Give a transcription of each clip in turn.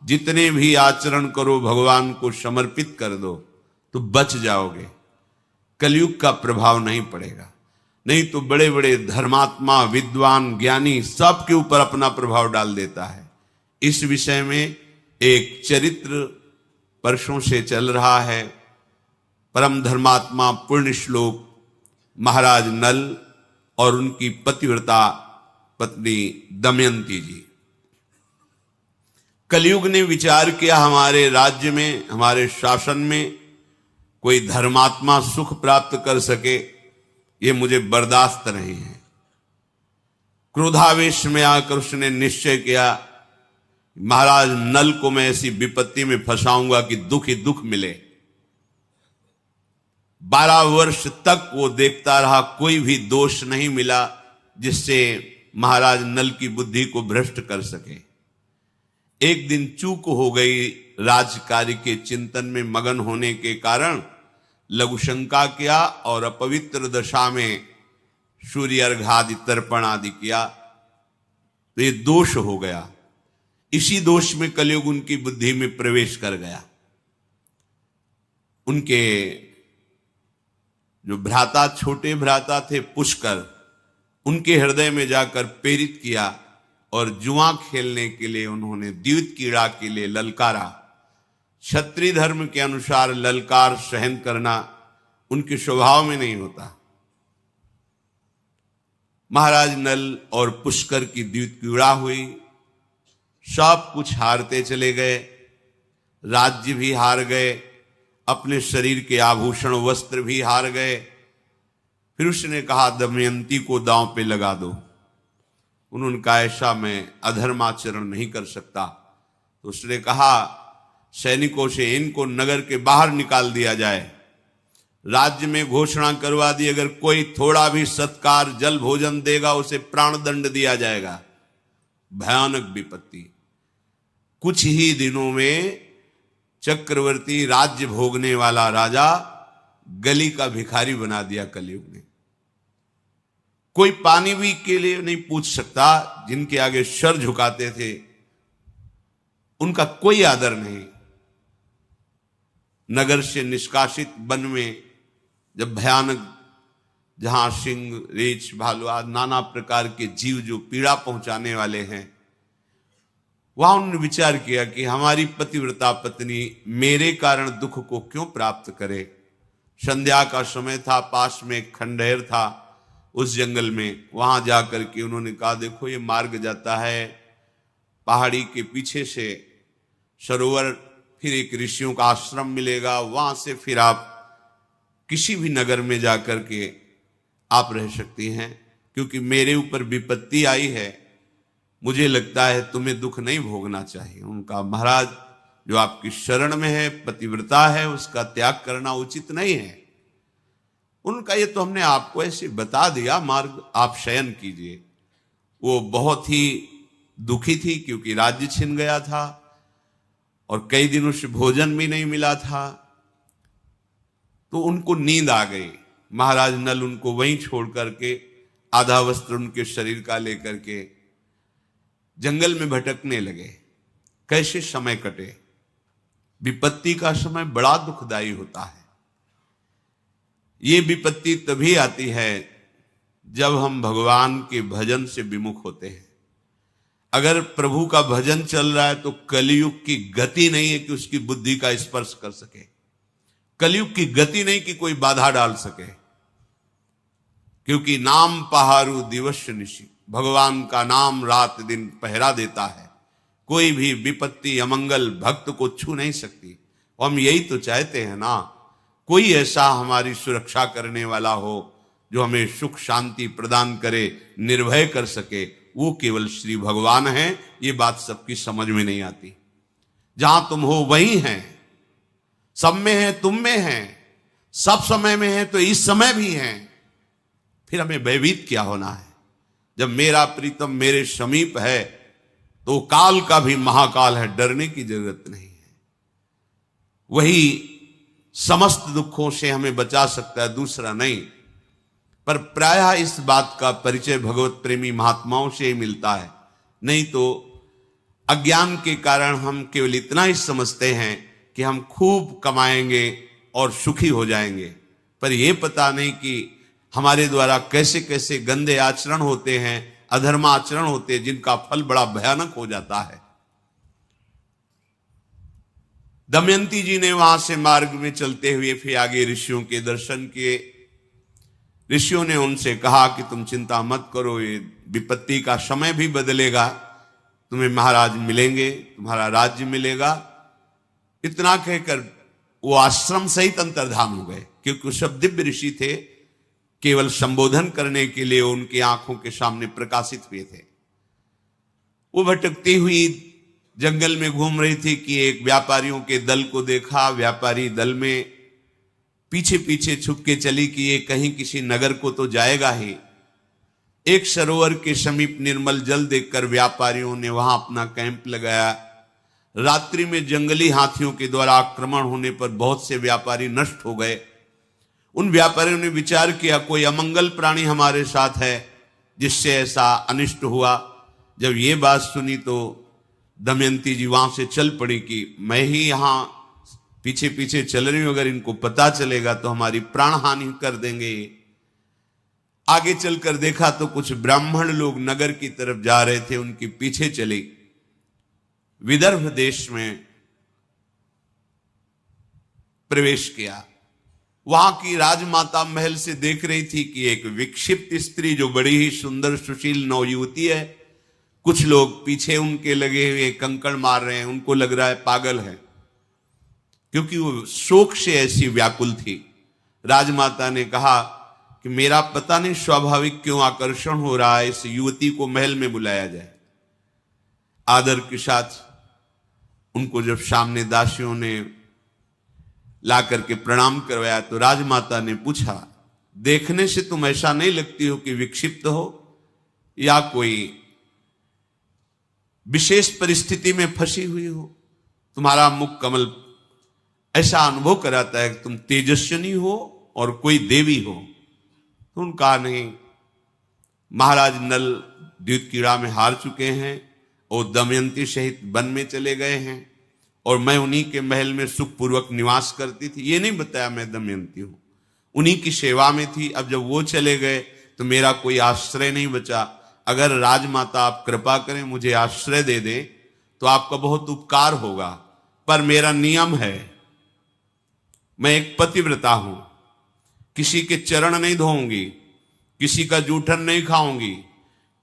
जितने भी आचरण करो भगवान को समर्पित कर दो तो बच जाओगे, कलयुग का प्रभाव नहीं पड़ेगा। नहीं तो बड़े बड़े धर्मात्मा, विद्वान, ज्ञानी सबके ऊपर अपना प्रभाव डाल देता है। इस विषय में एक चरित्र वर्षों से चल रहा है। परम धर्मात्मा पुण्य श्लोक महाराज नल और उनकी पतिव्रता पत्नी दमयंती जी। कलयुग ने विचार किया हमारे राज्य में, हमारे शासन में कोई धर्मात्मा सुख प्राप्त कर सके, ये मुझे बर्दाश्त नहीं है। क्रोधावेश में आकर उसने निश्चय किया महाराज नल को मैं ऐसी विपत्ति में फंसाऊंगा कि दुख ही दुख मिले। 12 वर्ष तक वो देखता रहा, कोई भी दोष नहीं मिला जिससे महाराज नल की बुद्धि को भ्रष्ट कर सके। एक दिन चूक हो गई, राजकार्य के चिंतन में मगन होने के कारण लघु शंका किया और अपवित्र दशा में सूर्य अर्घादि तर्पण आदि किया, तो ये दोष हो गया। इसी दोष में कलयुग उनकी बुद्धि में प्रवेश कर गया। उनके जो भ्राता, छोटे भ्राता थे पुष्कर, उनके हृदय में जाकर प्रेरित किया और जुआ खेलने के लिए उन्होंने द्यूत क्रीड़ा के लिए ललकारा। क्षत्रिय धर्म के अनुसार ललकार सहन करना उनके स्वभाव में नहीं होता। महाराज नल और पुष्कर की द्यूत क्रीड़ा हुई, सब कुछ हारते चले गए, राज्य भी हार गए, अपने शरीर के आभूषण वस्त्र भी हार गए। फिर उसने कहा दमयंती को दांव पे लगा दो। उन्होंने कहा ऐसा मैं अधर्माचरण नहीं कर सकता। तो उसने कहा सैनिकों से इनको नगर के बाहर निकाल दिया जाए, राज्य में घोषणा करवा दी अगर कोई थोड़ा भी सत्कार जल भोजन देगा उसे प्राण दंड दिया जाएगा। भयानक विपत्ति। कुछ ही दिनों में चक्रवर्ती, राज्य भोगने वाला राजा गली का भिखारी बना दिया कलयुग ने। कोई पानी भी के लिए नहीं पूछ सकता, जिनके आगे सर झुकाते थे उनका कोई आदर नहीं। नगर से निष्कासित वन में जब भयानक, जहां सिंह, रीछ, भालू आदि नाना प्रकार के जीव जो पीड़ा पहुंचाने वाले हैं, वहां उन्होंने विचार किया कि हमारी पतिव्रता पत्नी मेरे कारण दुख को क्यों प्राप्त करे। संध्या का समय था, पास में एक खंडहर था उस जंगल में। वहां जाकर के उन्होंने कहा देखो ये मार्ग जाता है पहाड़ी के पीछे से सरोवर, फिर एक ऋषियों का आश्रम मिलेगा, वहां से फिर आप किसी भी नगर में जाकर के आप रह सकती हैं, क्योंकि मेरे ऊपर विपत्ति आई है, मुझे लगता है तुम्हें दुख नहीं भोगना चाहिए। उनका महाराज जो आपकी शरण में है, पतिव्रता है, उसका त्याग करना उचित नहीं है। उनका ये तो हमने आपको ऐसे बता दिया मार्ग, आप शयन कीजिए। वो बहुत ही दुखी थी क्योंकि राज्य छिन गया था और कई दिनों से भोजन भी नहीं मिला था, तो उनको नींद आ गई। महाराज नल उनको वहीं छोड़ करके आधा वस्त्र उनके शरीर का लेकर के जंगल में भटकने लगे। कैसे समय कटे। विपत्ति का समय बड़ा दुखदाई होता है। ये विपत्ति तभी आती है जब हम भगवान के भजन से विमुख होते हैं। अगर प्रभु का भजन चल रहा है तो कलयुग की गति नहीं है कि उसकी बुद्धि का स्पर्श कर सके। कलयुग की गति नहीं कि कोई बाधा डाल सके, क्योंकि नाम पहारू दिवस निशि, भगवान का नाम रात दिन पहरा देता है। कोई भी विपत्ति, अमंगल भक्त को छू नहीं सकती। हम यही तो चाहते हैं ना, कोई ऐसा हमारी सुरक्षा करने वाला हो जो हमें सुख शांति प्रदान करे, निर्भय कर सके। वो केवल श्री भगवान हैं। ये बात सबकी समझ में नहीं आती। जहां तुम हो वहीं हैं, सब में है, तुम में है, सब समय में है तो इस समय भी है। फिर हमें भयभीत क्या होना है। जब मेरा प्रीतम मेरे समीप है तो काल का भी महाकाल है, डरने की जरूरत नहीं है। वही समस्त दुखों से हमें बचा सकता है, दूसरा नहीं। पर प्रायः इस बात का परिचय भगवत प्रेमी महात्माओं से ही मिलता है। नहीं तो अज्ञान के कारण हम केवल इतना ही समझते हैं कि हम खूब कमाएंगे और सुखी हो जाएंगे, पर यह पता नहीं कि हमारे द्वारा कैसे कैसे गंदे आचरण होते हैं, अधर्म आचरण होते हैं, जिनका फल बड़ा भयानक हो जाता है। दमयंती जी ने वहां से मार्ग में चलते हुए फिर आगे ऋषियों के दर्शन किए। ऋषियों ने उनसे कहा कि तुम चिंता मत करो, ये विपत्ति का समय भी बदलेगा, तुम्हें महाराज मिलेंगे, तुम्हारा राज्य मिलेगा। इतना कहकर वो आश्रम सहित अंतर्धान हो गए, क्योंकि वो सब दिव्य ऋषि थे, केवल संबोधन करने के लिए उनकी आंखों के सामने प्रकाशित हुए थे। वो भटकती हुई जंगल में घूम रही थी कि एक व्यापारियों के दल को देखा। व्यापारी दल में पीछे पीछे छुप के चली कि ये कहीं किसी नगर को तो जाएगा ही। एक सरोवर के समीप निर्मल जल देखकर व्यापारियों ने वहां अपना कैंप लगाया। रात्रि में जंगली हाथियों के द्वारा आक्रमण होने पर बहुत से व्यापारी नष्ट हो गए। उन व्यापारियों ने विचार किया कोई अमंगल प्राणी हमारे साथ है जिससे ऐसा अनिष्ट हुआ। जब ये बात सुनी तो दमयंती जी वहां से चल पड़ी कि मैं ही यहां पीछे पीछे चल रही हूं, अगर इनको पता चलेगा तो हमारी प्राण हानि कर देंगे। आगे चलकर देखा तो कुछ ब्राह्मण लोग नगर की तरफ जा रहे थे, उनके पीछे चली। विदर्भ देश में प्रवेश किया। वहां की राजमाता महल से देख रही थी कि एक विक्षिप्त स्त्री जो बड़ी ही सुंदर सुशील नवयुवती है, कुछ लोग पीछे उनके लगे हुए कंकड़ मार रहे हैं, उनको लग रहा है पागल है, क्योंकि वो शोक से ऐसी व्याकुल थी। राजमाता ने कहा कि मेरा पता नहीं स्वाभाविक क्यों आकर्षण हो रहा है, इस युवती को महल में बुलाया जाए। आदर के साथ उनको जब सामने दासियों ने ला करके प्रणाम करवाया तो राजमाता ने पूछा, देखने से तुम ऐसा नहीं लगती हो कि विक्षिप्त हो या कोई विशेष परिस्थिति में फंसी हुई हो? तुम्हारा मुख कमल ऐसा अनुभव कराता है कि तुम तेजस्विनी हो और कोई देवी हो। तो उनका नहीं, महाराज नल द्यूत क्रीड़ा में हार चुके हैं और दमयंती सहित वन में चले गए हैं और मैं उन्हीं के महल में सुखपूर्वक निवास करती थी। ये नहीं बताया मैं दमयंती हूं, उन्हीं की सेवा में थी। अब जब वो चले गए तो मेरा कोई आश्रय नहीं बचा। अगर राजमाता आप कृपा करें मुझे आश्रय दे दें तो आपका बहुत उपकार होगा, पर मेरा नियम है, मैं एक पतिव्रता हूं, किसी के चरण नहीं धोऊंगी, किसी का जूठन नहीं खाऊंगी,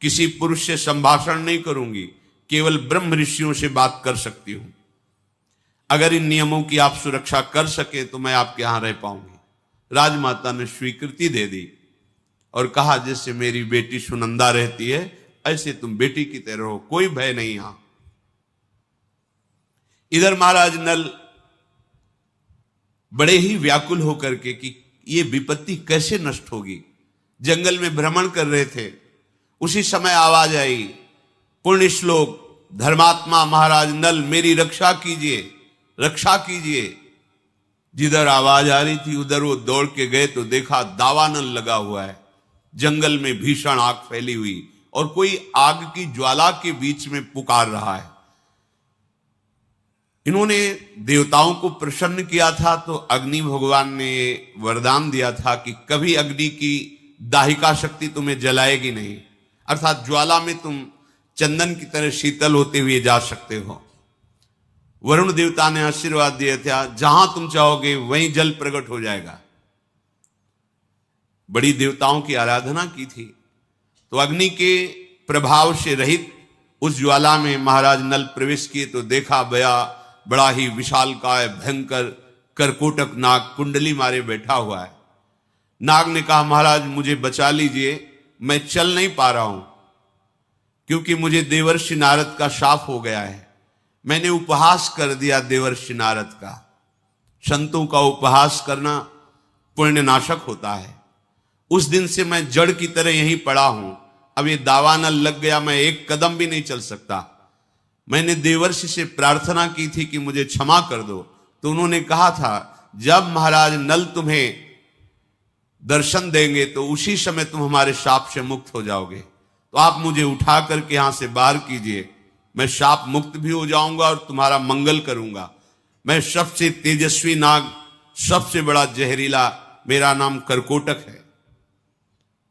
किसी पुरुष से संभाषण नहीं करूंगी, केवल ब्रह्म ऋषियों से बात कर सकती हूं। अगर इन नियमों की आप सुरक्षा कर सके तो मैं आपके यहां रह पाऊंगी। राजमाता ने स्वीकृति दे दी और कहा जैसे मेरी बेटी सुनंदा रहती है ऐसे तुम बेटी की तरह हो, कोई भय नहीं यहां। इधर महाराज नल बड़े ही व्याकुल होकर के कि ये विपत्ति कैसे नष्ट होगी, जंगल में भ्रमण कर रहे थे। उसी समय आवाज आई, पुण्य श्लोक धर्मात्मा महाराज नल मेरी रक्षा कीजिए, रक्षा कीजिए। जिधर आवाज आ रही थी उधर वो दौड़ के गए तो देखा दावानल लगा हुआ है, जंगल में भीषण आग फैली हुई और कोई आग की ज्वाला के बीच में पुकार रहा है। इन्होंने देवताओं को प्रसन्न किया था तो अग्नि भगवान ने वरदान दिया था कि कभी अग्नि की दाहिका शक्ति तुम्हें जलाएगी नहीं, अर्थात ज्वाला में तुम चंदन की तरह शीतल होते हुए जा सकते हो। वरुण देवता ने आशीर्वाद दिया था, जहां तुम चाहोगे वहीं जल प्रकट हो जाएगा। बड़ी देवताओं की आराधना की थी। तो अग्नि के प्रभाव से रहित उस ज्वाला में महाराज नल प्रवेश किए तो देखा बड़ा ही विशालकाय भयंकर करकोटक नाग कुंडली मारे बैठा हुआ है। नाग ने कहा महाराज मुझे बचा लीजिए, मैं चल नहीं पा रहा हूं क्योंकि मुझे देवर्षि नारद का शाप हो गया है। मैंने उपहास कर दिया देवर्षि नारद का। संतों का उपहास करना पुण्य नाशक होता है। उस दिन से मैं जड़ की तरह यहीं पड़ा हूं। अब ये दावानल लग गया, मैं एक कदम भी नहीं चल सकता। मैंने देवर्षि से प्रार्थना की थी कि मुझे क्षमा कर दो, तो उन्होंने कहा था जब महाराज नल तुम्हें दर्शन देंगे तो उसी समय तुम हमारे शाप से मुक्त हो जाओगे। तो आप मुझे उठा करके यहां से बाहर कीजिए, मैं शाप मुक्त भी हो जाऊंगा और तुम्हारा मंगल करूंगा। मैं सबसे तेजस्वी नाग, सबसे बड़ा जहरीला, मेरा नाम करकोटक है।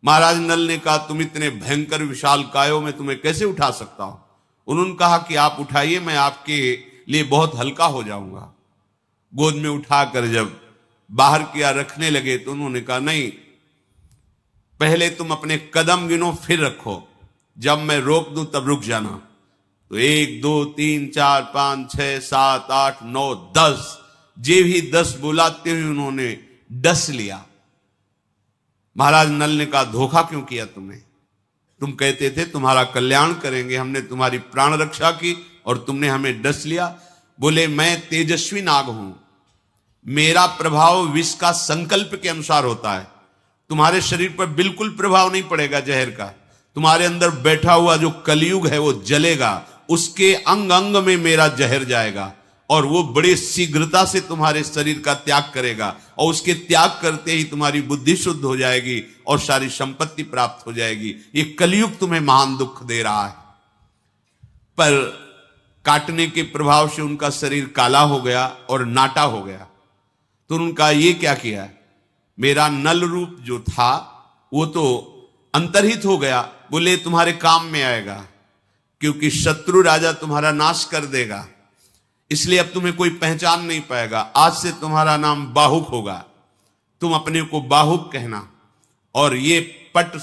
महाराज नल ने कहा, तुम इतने भयंकर विशाल कायो में तुम्हें कैसे उठा सकता हूं? उन्होंने कहा कि आप उठाइए, मैं आपके लिए बहुत हल्का हो जाऊंगा। गोद में उठाकर जब बाहर किया रखने लगे तो उन्होंने कहा, नहीं, पहले तुम अपने कदम गिनो फिर रखो, जब मैं रोक दूं तब रुक जाना। तो 1 2 3 4 5 6 7 8 9 10, जे भी 10 बुलाते हुए उन्होंने डस लिया। महाराज नल ने कहा, धोखा क्यों किया तुमने? तुम कहते थे तुम्हारा कल्याण करेंगे, हमने तुम्हारी प्राण रक्षा की और तुमने हमें डस लिया। बोले, मैं तेजस्वी नाग हूं, मेरा प्रभाव विष का संकल्प के अनुसार होता है। तुम्हारे शरीर पर बिल्कुल प्रभाव नहीं पड़ेगा जहर का। तुम्हारे अंदर बैठा हुआ जो कलयुग है वो जलेगा, उसके अंग अंग में मेरा जहर जाएगा और वो बड़ी शीघ्रता से तुम्हारे शरीर का त्याग करेगा और उसके त्याग करते ही तुम्हारी बुद्धि शुद्ध हो जाएगी और सारी संपत्ति प्राप्त हो जाएगी। ये कलयुग तुम्हें महान दुख दे रहा है। पर काटने के प्रभाव से उनका शरीर काला हो गया और नाटा हो गया। तो उनका ये क्या किया, मेरा नल रूप जो था वो तो अंतर्हित हो गया। बोले, तुम्हारे काम में आएगा, क्योंकि शत्रु राजा तुम्हारा नाश कर देगा, इसलिए अब तुम्हें कोई पहचान नहीं पाएगा। आज से तुम्हारा नाम बाहुक होगा, तुम अपने को बाहुक कहना। और ये पट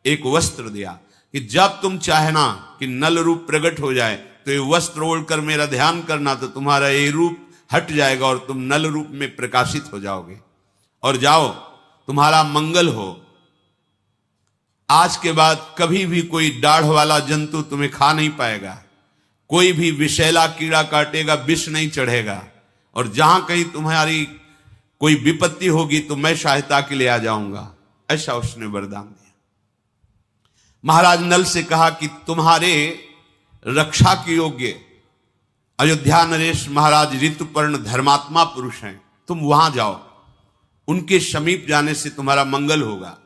एक वस्त्र दिया कि जब तुम चाहना कि नल रूप प्रकट हो जाए तो ये वस्त्र ओढ़कर मेरा ध्यान करना, तो तुम्हारा ये रूप हट जाएगा और तुम नल रूप में प्रकाशित हो जाओगे। और जाओ, तुम्हारा मंगल हो। आज के बाद कभी भी कोई दाढ़ वाला जंतु तुम्हें खा नहीं पाएगा, कोई भी विषैला कीड़ा काटेगा, विष नहीं चढ़ेगा, और जहां कहीं तुम्हारी कोई विपत्ति होगी तो मैं सहायता के लिए आ जाऊंगा। ऐसा उसने वरदान दिया। महाराज नल से कहा कि तुम्हारे रक्षा के योग्य अयोध्या नरेश महाराज ऋतुपर्ण धर्मात्मा पुरुष हैं, तुम वहां जाओ, उनके समीप जाने से तुम्हारा मंगल होगा।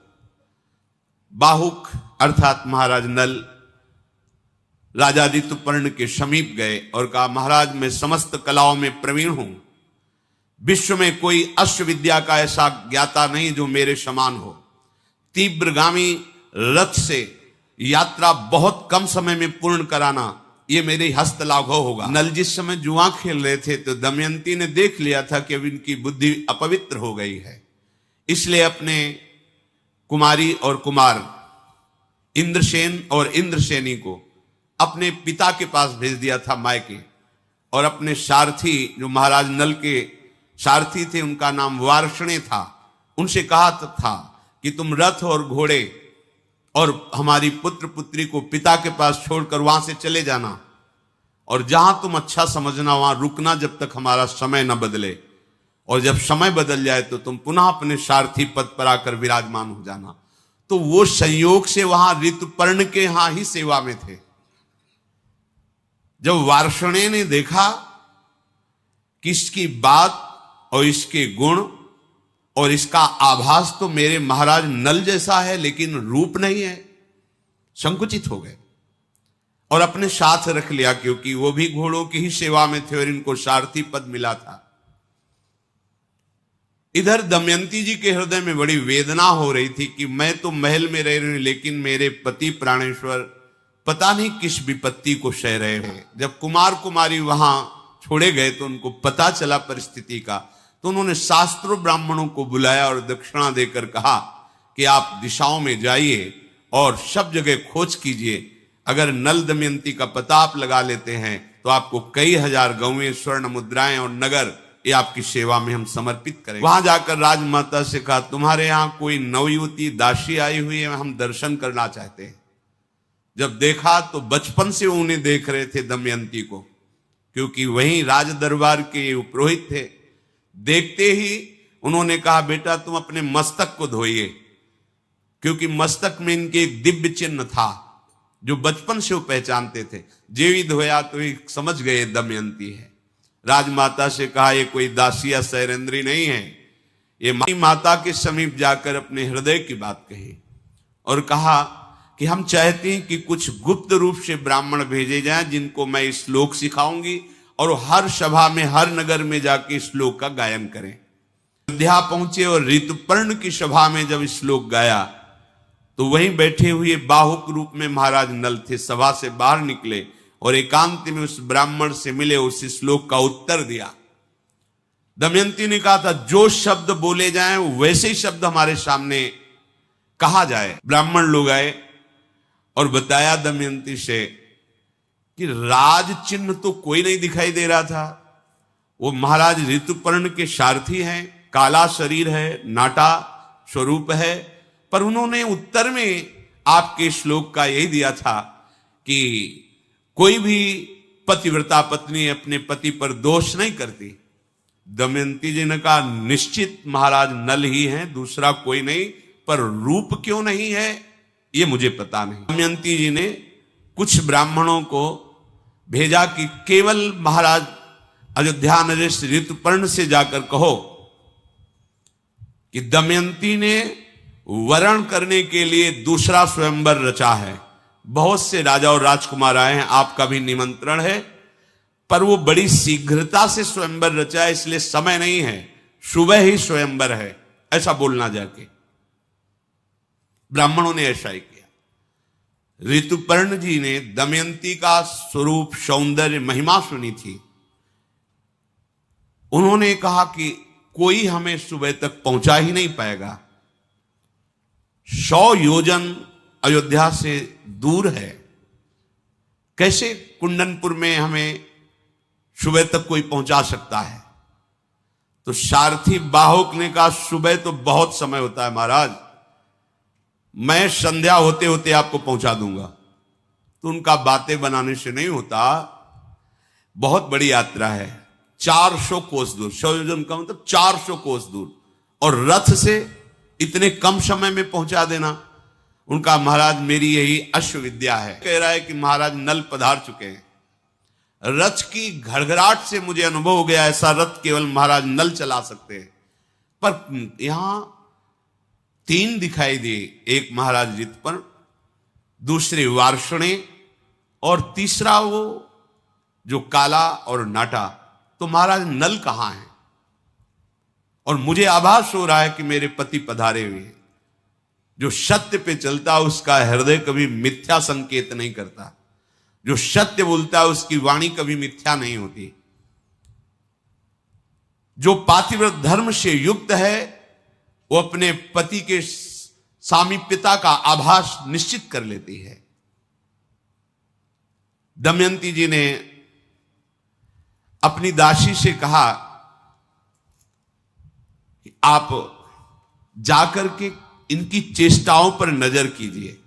बाहुक अर्थात महाराज नल राजा ऋतुपर्ण के समीप गए और कहा, महाराज मैं समस्त कलाओं में प्रवीण हूं, विश्व में कोई अश्व विद्या का ऐसा ज्ञाता नहीं जो मेरे समान हो। तीव्रगामी रथ से यात्रा बहुत कम समय में पूर्ण कराना ये मेरे हस्त लाघव होगा। नल जिस समय जुआ खेल रहे थे तो दमयंती ने देख लिया था कि अब इनकी बुद्धि अपवित्र हो गई है, इसलिए अपने कुमारी और कुमार इंद्रसेन और इंद्रसेनी को अपने पिता के पास भेज दिया था मायके, और अपने सारथी जो महाराज नल के सारथी थे उनका नाम वार्ष्णे था, उनसे कहा था कि तुम रथ और घोड़े और हमारी पुत्र पुत्री को पिता के पास छोड़कर वहां से चले जाना, और जहां तुम अच्छा समझना वहां रुकना जब तक हमारा समय न बदले, और जब समय बदल जाए तो तुम पुनः अपने सारथी पद पर आकर विराजमान हो जाना। तो वो संयोग से वहां ऋतुपर्ण के यहां ही सेवा में थे। जब वार्ष्णे ने देखा कि इसकी बात और इसके गुण और इसका आभास तो मेरे महाराज नल जैसा है लेकिन रूप नहीं है, संकुचित हो गए और अपने साथ रख लिया, क्योंकि वो भी घोड़ों की ही सेवा में थे और इनको सारथी पद मिला था। इधर दमयंती जी के हृदय में बड़ी वेदना हो रही थी कि मैं तो महल में रह रही हूं लेकिन मेरे पति प्राणेश्वर पता नहीं किस विपत्ति को सह रहे हैं। जब कुमार कुमारी वहां छोड़े गए तो उनको पता चला परिस्थिति का, तो उन्होंने शास्त्रों ब्राह्मणों को बुलाया और दक्षिणा देकर कहा कि आप दिशाओं में जाइए और सब जगह खोज कीजिए, अगर नल दमयंती का पता आप लगा लेते हैं तो आपको कई हजार गौएं, स्वर्ण मुद्राएं और नगर ये आपकी सेवा में हम समर्पित करें। वहां जाकर राजमाता से कहा, तुम्हारे यहां कोई नवयुवती दासी आई हुई है, हम दर्शन करना चाहते हैं। जब देखा तो बचपन से उन्हें देख रहे थे दमयंती को, क्योंकि वहीं राज दरबार के पुरोहित थे। देखते ही उन्होंने कहा, बेटा तुम अपने मस्तक को धोइए, क्योंकि मस्तक में इनके एक दिव्य चिन्ह था जो बचपन से वो पहचानते थे। जेवी धोया तो ही समझ गए दमयंती है। राजमाता से कहा, ये कोई दासी या सैरेंद्री नहीं है, ये माता के समीप जाकर अपने हृदय की बात कही और कहा कि हम चाहते हैं कि कुछ गुप्त रूप से ब्राह्मण भेजे जाएं जिनको मैं श्लोक सिखाऊंगी और हर सभा में, हर नगर में जाके श्लोक का गायन करें। अयोध्या पहुंचे और ऋतुपर्ण की सभा में जब श्लोक गाया तो वहीं बैठे हुए बाहुक रूप में महाराज नल थे, सभा से बाहर निकले और एकांत में उस ब्राह्मण से मिले, उस श्लोक का उत्तर दिया। दमयंती ने कहा था जो शब्द बोले जाएं वैसे ही शब्द हमारे सामने कहा जाए। ब्राह्मण लोग आए और बताया दमयंती से कि राज चिन्ह तो कोई नहीं दिखाई दे रहा था, वो महाराज ऋतुपर्ण के सारथी हैं, काला शरीर है, नाटा स्वरूप है, पर उन्होंने उत्तर में आपके श्लोक का यही दिया था कि कोई भी पतिव्रता पत्नी अपने पति पर दोष नहीं करती। दमयंती जी ने कहा निश्चित महाराज नल ही हैं, दूसरा कोई नहीं, पर रूप क्यों नहीं है ये मुझे पता नहीं। दमयंती जी ने कुछ ब्राह्मणों को भेजा कि केवल महाराज अयोध्या नरेश ऋतुपर्ण से जाकर कहो कि दमयंती ने वरण करने के लिए दूसरा स्वयंवर रचा है, बहुत से राजा और राजकुमार आए हैं, आपका भी निमंत्रण है, पर वो बड़ी शीघ्रता से स्वयंवर रचा है, इसलिए समय नहीं है, सुबह ही स्वयंवर है, ऐसा बोलना जाके। ब्राह्मणों ने ऐसा ही किया। ऋतुपर्ण जी ने दमयंती का स्वरूप, सौंदर्य, महिमा सुनी थी। उन्होंने कहा कि कोई हमें सुबह तक पहुंचा ही नहीं पाएगा, 100 योजन अयोध्या से दूर है, कैसे कुंडनपुर में हमें सुबह तक कोई पहुंचा सकता है। तो सारथी बाहुक ने कहा सुबह तो बहुत समय होता है महाराज, मैं संध्या होते होते आपको पहुंचा दूंगा। तो उनका बातें बनाने से नहीं होता, बहुत बड़ी यात्रा है, 400 कोस दूर, 100 योजन का मतलब 400 कोस दूर, और रथ से इतने कम समय में पहुंचा देना। उनका महाराज मेरी यही अश्वविद्या है। कह रहा है कि महाराज नल पधार चुके हैं, रथ की घड़घड़ाहट से मुझे अनुभव हो गया ऐसा रथ केवल महाराज नल चला सकते हैं। पर यहां 3 दिखाई दिए, एक महाराज ऋतुपर्ण, दूसरे वार्ष्णे और तीसरा वो जो काला और नाटा। तो महाराज नल कहां है? और मुझे आभास हो रहा है कि मेरे पति पधारे हुए हैं। जो सत्य पे चलता है उसका हृदय कभी मिथ्या संकेत नहीं करता, जो सत्य बोलता है उसकी वाणी कभी मिथ्या नहीं होती। जो पातिव्रत धर्म से युक्त है वो अपने पति के सामीप्यता का आभास निश्चित कर लेती है। दमयंती जी ने अपनी दासी से कहा कि आप जाकर के इनकी चेष्टाओं पर नजर कीजिए।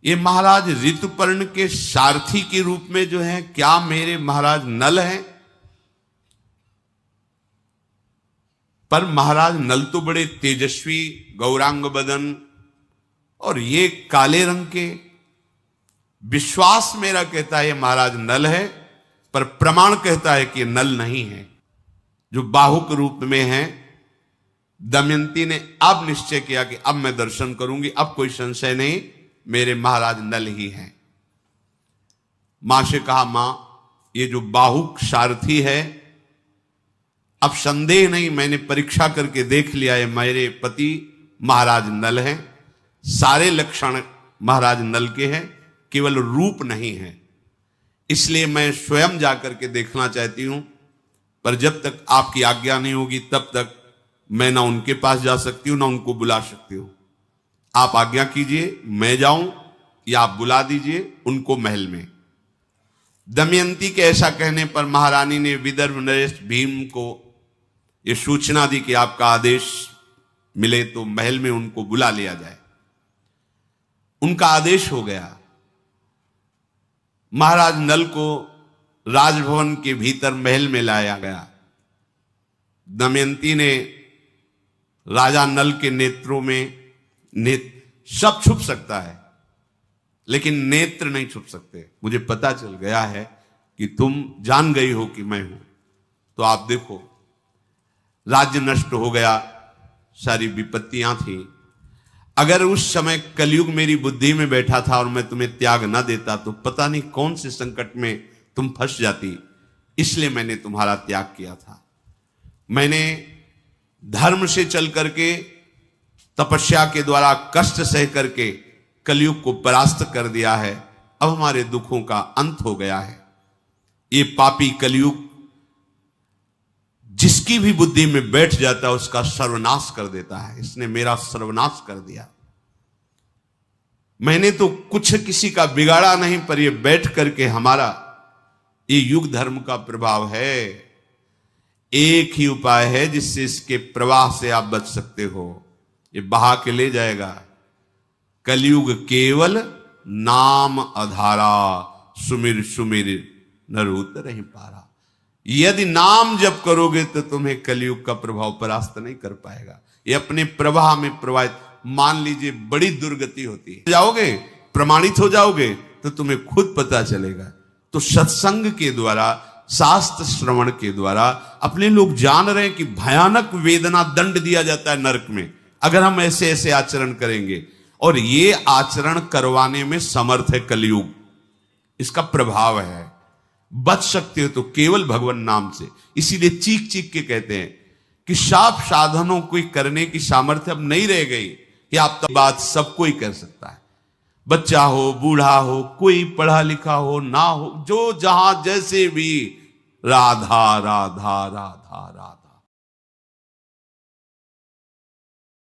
ये महाराज ऋतुपर्ण के सारथी के रूप में जो है, क्या मेरे महाराज नल हैं? पर महाराज नल तो बड़े तेजस्वी, गौरांग बदन, और ये काले रंग के। विश्वास मेरा कहता है ये महाराज नल है, पर प्रमाण कहता है कि ये नल नहीं है, जो बाहुक रूप में है। दमयंती ने अब निश्चय किया कि अब मैं दर्शन करूंगी, अब कोई संशय नहीं, मेरे महाराज नल ही हैं। मां से कहा मां, ये जो बाहुक सारथी है, अब संदेह नहीं, मैंने परीक्षा करके देख लिया है, मेरे पति महाराज नल हैं, सारे लक्षण महाराज नल के हैं, केवल रूप नहीं है। इसलिए मैं स्वयं जाकर के देखना चाहती हूं, पर जब तक आपकी आज्ञा नहीं होगी तब तक मैं ना उनके पास जा सकती हूं ना उनको बुला सकती हूं। आप आज्ञा कीजिए, मैं जाऊं या आप बुला दीजिए उनको महल में। दमयंती के ऐसा कहने पर महारानी ने विदर्भ नरेश भीम को यह सूचना दी कि आपका आदेश मिले तो महल में उनको बुला लिया जाए। उनका आदेश हो गया। महाराज नल को राजभवन के भीतर महल में लाया गया। दमयंती ने राजा नल के नेत्रों में, सब छुप सकता है लेकिन नेत्र नहीं छुप सकते। मुझे पता चल गया है कि तुम जान गई हो कि मैं हूं, तो आप देखो राज्य नष्ट हो गया, सारी विपत्तियां थी। अगर उस समय कलयुग मेरी बुद्धि में बैठा था और मैं तुम्हें त्याग न देता तो पता नहीं कौन से संकट में तुम फंस जाती, इसलिए मैंने तुम्हारा त्याग किया था। मैंने धर्म से चल करके, तपस्या के द्वारा कष्ट सह करके कलयुग को परास्त कर दिया है। अब हमारे दुखों का अंत हो गया है। ये पापी कलयुग जिसकी भी बुद्धि में बैठ जाता है उसका सर्वनाश कर देता है। इसने मेरा सर्वनाश कर दिया। मैंने तो कुछ किसी का बिगाड़ा नहीं, पर ये बैठ करके हमारा ये युग धर्म का प्रभाव है। एक ही उपाय है जिससे इसके प्रवाह से आप बच सकते हो, ये बहा के ले जाएगा। कलयुग केवल नाम आधारा, सुमिर सुमिर नरूत रही पारा। यदि नाम जप करोगे तो तुम्हें कलयुग का प्रभाव परास्त नहीं कर पाएगा। ये अपने प्रवाह में प्रवाहित, मान लीजिए बड़ी दुर्गति होती है, जाओगे प्रमाणित हो जाओगे तो तुम्हें खुद पता चलेगा। तो सत्संग के द्वारा, शास्त्र श्रवण के द्वारा अपने लोग जान रहे हैं कि भयानक वेदना दंड दिया जाता है नरक में अगर हम ऐसे ऐसे आचरण करेंगे, और ये आचरण करवाने में समर्थ है कलयुग। इसका प्रभाव है। बच सकते हो तो केवल भगवान नाम से। इसीलिए चीख चीख के कहते हैं कि शाप साधनों को करने की सामर्थ्य अब नहीं रह गई कि आप तो बात सब कोई कर सकता है। बच्चा हो, बूढ़ा हो, कोई पढ़ा लिखा हो ना हो, जो जहां जैसे भी राधा राधा राधा राधा।